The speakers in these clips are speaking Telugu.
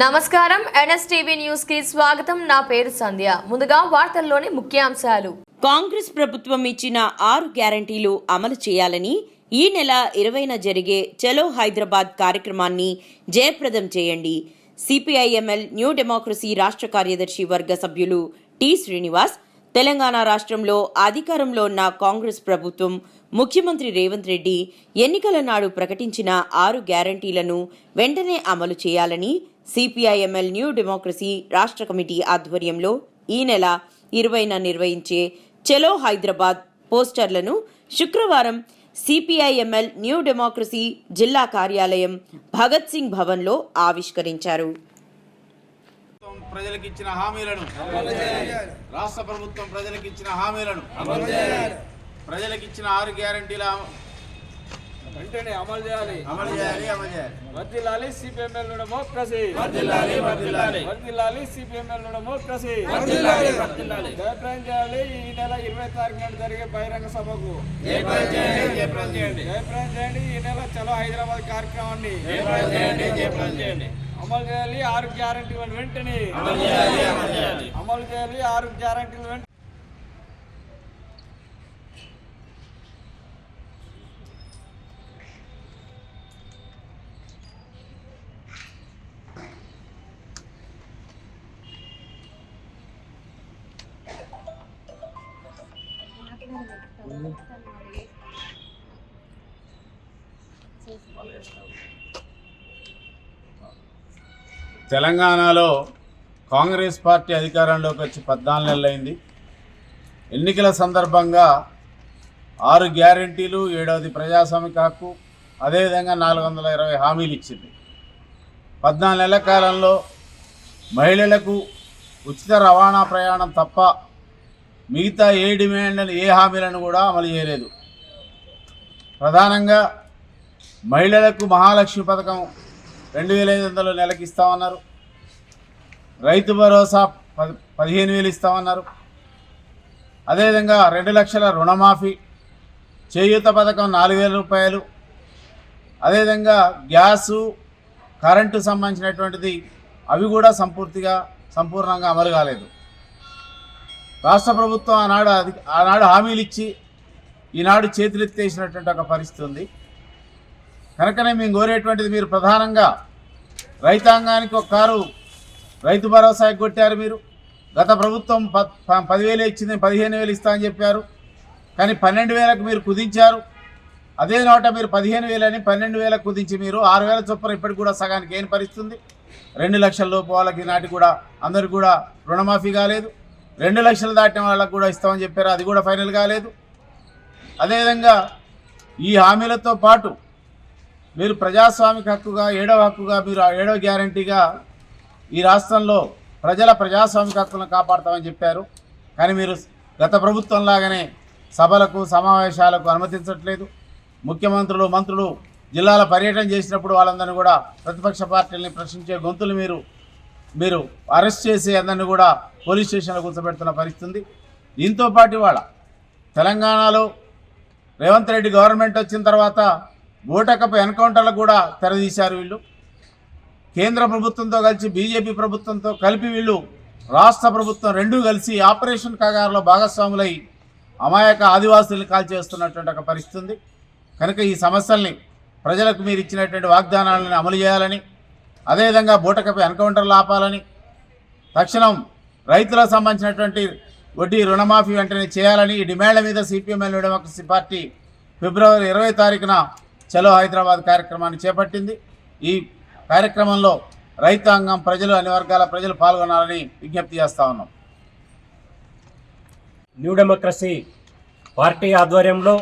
నమస్కారం ఎన్ఎస్టీవీ న్యూస్ కి స్వాగతం. నా పేరు సంధ్య. ముందుగా వార్తల్లోని ముఖ్యాంశాలు. కాంగ్రెస్ ప్రభుత్వం ఇచ్చిన 6 గ్యారంటీలు అమలు చేయాలని ఈ నెల 20న జరిగే చలో హైదరాబాద్ కార్యక్రమాన్ని జయప్రదం చేయండి. సిపిఐఎంఎల్ న్యూ డెమోక్రసీ రాష్ట్ర కార్యదర్శి వర్గ సభ్యులు టి శ్రీనివాస్. తెలంగాణ రాష్ట్రంలో అధికారంలో ఉన్న కాంగ్రెస్ ప్రభుత్వం ముఖ్యమంత్రి రేవంత్ రెడ్డి ఎన్నికల నాడు ప్రకటించిన 6 గ్యారంటీలను వెంటనే అమలు చేయాలని సిపిఐఎంఎల్ న్యూ డెమోక్రసీ రాష్ట్ర కమిటీ ఆధ్వర్యంలో ఈ నెల 20న నిర్వహించే చలో హైదరాబాద్ పోస్టర్లను శుక్రవారం సిపిఐఎంఎల్ న్యూ డెమోక్రసీ జిల్లా కార్యాలయం భగత్ సింగ్ భవన్లో ఆవిష్కరించారు. ప్రజలకు ఇచ్చిన హామీలను రాష్ట్ర ప్రభుత్వం ప్రజలకు ఇచ్చిన హామీలను ప్రజలకు ఇచ్చిన 6 గ్యారంటీల వెంటనే అమలు చేయాలి. వర్ధిల్లాలి సిపిఎంఎల్ డెమోక్రసీ. వర్ధిల్లాలి సిపిఎంఎల్ డెమోక్రసీ. జయప్రదం చేయాలి. ఈ నెల 20వ తారీఖున జరిగే బహిరంగ సభకు జయప్రదం చేయండి. ఈ నెల చలో హైదరాబాద్ కార్యక్రమాన్ని అమలు చేయాలి. 6 గ్యారంటీలను వెంటనే అమలు చేయాలి. 6 గ్యారంటీలు వెంటనే తెలంగాణలో కాంగ్రెస్ పార్టీ అధికారంలోకి వచ్చి 14 నెలలైంది. ఎన్నికల సందర్భంగా 6 గ్యారంటీలు, 7వది ప్రజాస్వామిక హక్కు, అదేవిధంగా 420 హామీలు ఇచ్చింది. 14 నెలల కాలంలో మహిళలకు ఉచిత రవాణా ప్రయాణం తప్ప మిగతా ఏ డిమాండ్లను, ఏ హామీలను కూడా అమలు చేయలేదు. ప్రధానంగా మహిళలకు మహాలక్ష్మి పథకం 2500 నెలకి ఇస్తామన్నారు. రైతు భరోసా 15,000 ఇస్తామన్నారు. అదేవిధంగా 2 లక్షల రుణమాఫీ, చేయూత పథకం 4,000 రూపాయలు. అదేవిధంగా గ్యాసు, కరెంటు సంబంధించినటువంటిది అవి కూడా సంపూర్ణంగా అమలు కాలేదు. రాష్ట్ర ప్రభుత్వం ఆనాడు హామీలు ఇచ్చి ఈనాడు చేతులెత్తేసినటువంటి ఒక పరిస్థితి ఉంది. కనుకనే మేము కోరేటువంటిది, మీరు ప్రధానంగా రైతాంగానికి ఒక కారు రైతు భరోసా ఎగ్గొట్టారు. మీరు గత ప్రభుత్వం 10,000 ఇచ్చింది, 15,000 ఇస్తామని చెప్పారు. కానీ 12,000కు మీరు కుదించారు. అదే నోట మీరు 15,000 అని 12,000 కుదించి మీరు 6,000 చొప్పున ఇప్పటికి కూడా సగానికి ఏం పరిస్థితుంది. 2 లక్షల లోపు వాళ్ళకి నాటి కూడా అందరికి కూడా రుణమాఫీ కాలేదు. 2 లక్షలు దాటిన వాళ్ళకు కూడా ఇస్తామని చెప్పారు, అది కూడా ఫైనల్ కాలేదు. అదేవిధంగా ఈ హామీలతో పాటు మీరు ప్రజాస్వామిక హక్కుగా 7వ హక్కుగా మీరు 7వ గ్యారంటీగా ఈ రాష్ట్రంలో ప్రజల ప్రజాస్వామిక హక్కులను కాపాడతామని చెప్పారు. కానీ మీరు గత ప్రభుత్వంలాగానే సభలకు, సమావేశాలకు అనుమతించట్లేదు. ముఖ్యమంత్రులు, మంత్రులు జిల్లాల పర్యటన చేసినప్పుడు వాళ్ళందరినీ కూడా ప్రతిపక్ష పార్టీలని ప్రశ్నించే గొంతులు మీరు అరెస్ట్ చేసి అందరినీ కూడా పోలీస్ స్టేషన్లో కూర్చోబెడుతున్న పరిస్థితి ఉంది. దీంతో పాటు ఇవాళ తెలంగాణలో రేవంత్ రెడ్డి గవర్నమెంట్ వచ్చిన తర్వాత ఓటకపు ఎన్కౌంటర్లకు కూడా తెరదీశారు. వీళ్ళు కేంద్ర ప్రభుత్వంతో కలిసి బీజేపీ ప్రభుత్వంతో కలిపి వీళ్ళు రాష్ట్ర ప్రభుత్వం రెండూ కలిసి ఆపరేషన్ కగారులో భాగస్వాములై అమాయక ఆదివాసుల్ని కాల్చేస్తున్నటువంటి ఒక పరిస్థితి ఉంది. కనుక ఈ సమస్యల్ని ప్రజలకు మీరు ఇచ్చినటువంటి వాగ్దానాలను అమలు చేయాలని, అదేవిధంగా బూటకపు ఎన్కౌంటర్లు ఆపాలని, తక్షణం రైతులకు సంబంధించినటువంటి వడ్డీ రుణమాఫీ వెంటనే చేయాలని ఈ డిమాండ్ల మీద సిపిఎంఎల్ డెమోక్రసీ పార్టీ ఫిబ్రవరి 20వ తారీఖున చలో హైదరాబాద్ కార్యక్రమాన్ని చేపట్టింది. ఈ కార్యక్రమంలో రైతాంగం, ప్రజలు, అన్ని వర్గాల ప్రజలు పాల్గొనాలని విజ్ఞప్తి చేస్తా ఉన్నాం. న్యూ డెమోక్రసీ పార్టీ ఆధ్వర్యంలో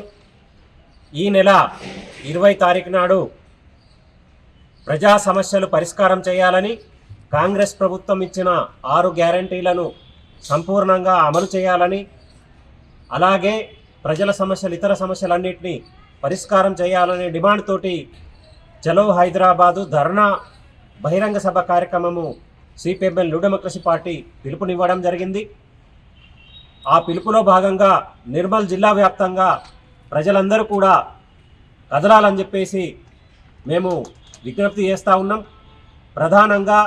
ఈ నెల 20వ తారీఖు నాడు ప్రజా సమస్యలు పరిష్కారం చేయాలని, కాంగ్రెస్ ప్రభుత్వం ఇచ్చిన 6 గ్యారంటీలను సంపూర్ణంగా అమలు చేయాలని, అలాగే ప్రజల సమస్యలు, ఇతర సమస్యలన్నింటినీ పరిష్కారం చేయాలనే డిమాండ్ తోటి చలో హైదరాబాదు ధర్నా బహిరంగ సభ కార్యక్రమము సిపిఎంఎల్ న్యూ డెమోక్రసీ పార్టీ పిలుపునివ్వడం జరిగింది. ఆ పిలుపులో భాగంగా నిర్మల్ జిల్లా వ్యాప్తంగా ప్రజలందరూ కూడా కదలాలని చెప్పేసి మేము విజ్ఞప్తి చేస్తూ ఉన్నాం. ప్రధానంగా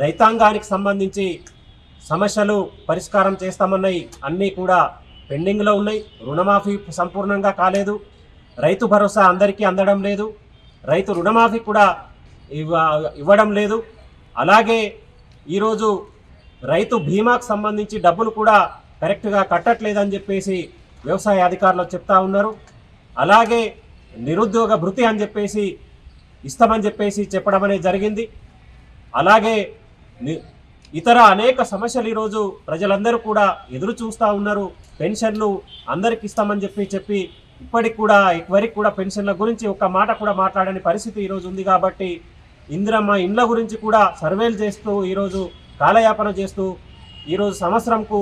రైతాంగానికి సంబంధించి సమస్యలు పరిష్కారం చేస్తామన్నాయి అన్నీ కూడా పెండింగ్లో ఉన్నాయి. రుణమాఫీ సంపూర్ణంగా కాలేదు, రైతు భరోసా అందరికీ అందడం లేదు, రైతు రుణమాఫీ కూడా ఇవ్వడం లేదు. అలాగే ఈరోజు రైతు బీమాకు సంబంధించి డబ్బులు కూడా కరెక్ట్గా కట్టట్లేదని చెప్పేసి వ్యవసాయ అధికారులు చెప్తా ఉన్నారు. అలాగే నిరుద్యోగ భృతి అని చెప్పేసి ఇస్తామని చెప్పేసి చెప్పడం అనేది జరిగింది. అలాగే ఇతర అనేక సమస్యలు ఈరోజు ప్రజలందరూ కూడా ఎదురు చూస్తూ ఉన్నారు. పెన్షన్లు అందరికి ఇస్తామని చెప్పి ఇప్పటికి కూడా ఎవరికి కూడా పెన్షన్ల గురించి ఒక్క మాట కూడా మాట్లాడని పరిస్థితి ఈరోజు ఉంది. కాబట్టి ఇందిరమ్మ ఇండ్ల గురించి కూడా సర్వేలు చేస్తూ ఈరోజు కాలయాపన చేస్తూ ఈరోజు సంవత్సరంకు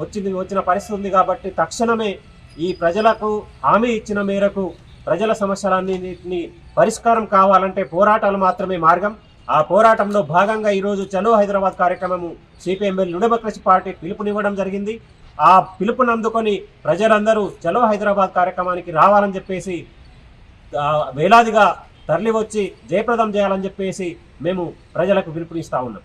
వచ్చిన పరిస్థితి ఉంది. కాబట్టి తక్షణమే ఈ ప్రజలకు హామీ ఇచ్చిన మేరకు ప్రజల సమస్యలన్నింటినీ పరిష్కారం కావాలంటే పోరాటాలు మాత్రమే మార్గం. ఆ పోరాటంలో భాగంగా ఈరోజు చలో హైదరాబాద్ కార్యక్రమము సిపిఎంఎల్ న్యూ డెమోక్రసీ పార్టీ పిలుపునివ్వడం జరిగింది. ఆ పిలుపునందుకొని ప్రజలందరూ చలో హైదరాబాద్ కార్యక్రమానికి రావాలని చెప్పేసి వేలాదిగా తరలి వచ్చి జయప్రదం చేయాలని చెప్పేసి మేము ప్రజలకు పిలుపునిస్తా ఉన్నాం.